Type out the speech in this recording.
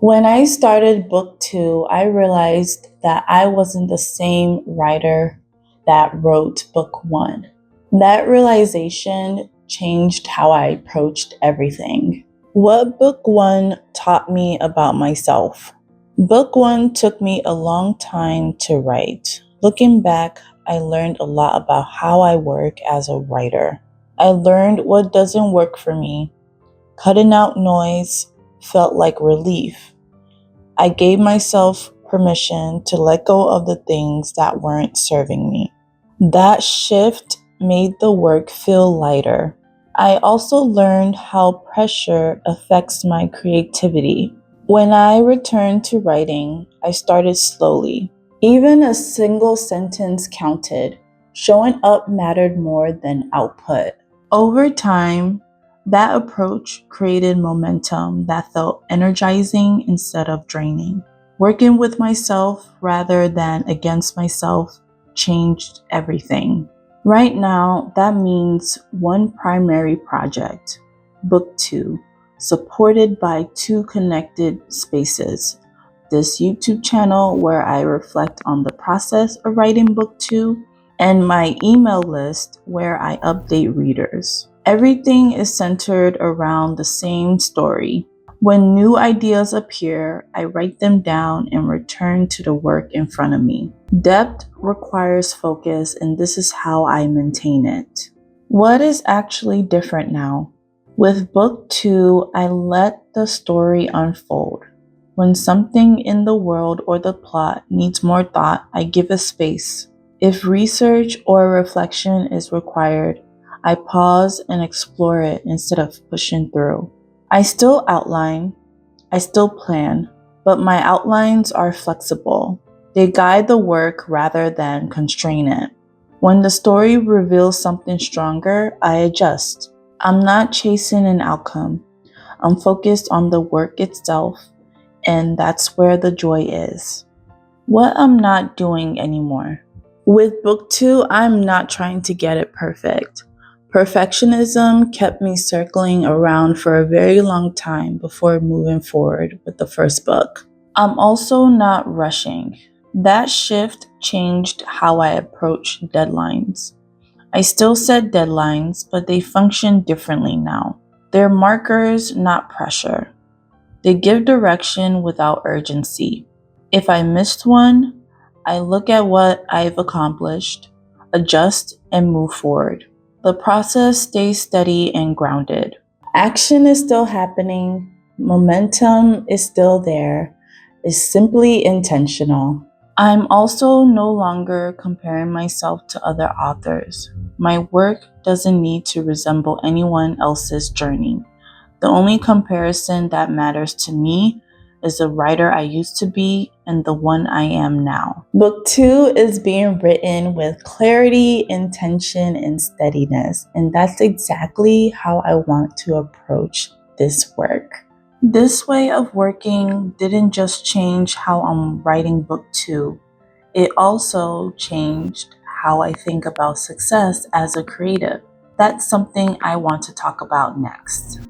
When I started book two, I realized that I wasn't the same writer that wrote book one. That realization changed how I approached everything. What book one taught me about myself? Book one took me a long time to write. Looking back, I learned a lot about how I work as a writer. I learned what doesn't work for me. Cutting out noise felt like relief. I gave myself permission to let go of the things that weren't serving me. That shift made the work feel lighter. I also learned how pressure affects my creativity. When I returned to writing, I started slowly. Even a single sentence counted. Showing up mattered more than output. Over time, that approach created momentum that felt energizing instead of draining. Working with myself rather than against myself changed everything. Right now, that means one primary project, book two, supported by two connected spaces. This YouTube channel where I reflect on the process of writing book two, and my email list where I update readers. Everything is centered around the same story. When new ideas appear, I write them down and return to the work in front of me. Depth requires focus, and this is how I maintain it. What is actually different now? With book two, I let the story unfold. When something in the world or the plot needs more thought, I give it space. If research or reflection is required, I pause and explore it instead of pushing through. I still outline, I still plan, but my outlines are flexible. They guide the work rather than constrain it. When the story reveals something stronger, I adjust. I'm not chasing an outcome. I'm focused on the work itself, and that's where the joy is. What I'm not doing anymore. With book two, I'm not trying to get it perfect. Perfectionism kept me circling around for a very long time before moving forward with the first book. I'm also not rushing. That shift changed how I approach deadlines. I still set deadlines, but they function differently now. They're markers, not pressure. They give direction without urgency. If I missed one, I look at what I've accomplished, adjust, and move forward. The process stays steady and grounded. Action is still happening, momentum is still there, it's simply intentional. I'm also no longer comparing myself to other authors. My work doesn't need to resemble anyone else's journey. The only comparison that matters to me is the writer I used to be and the one I am now. Book two is being written with clarity, intention, and steadiness, and that's exactly how I want to approach this work. This way of working didn't just change how I'm writing book two, it also changed how I think about success as a creative. That's something I want to talk about next.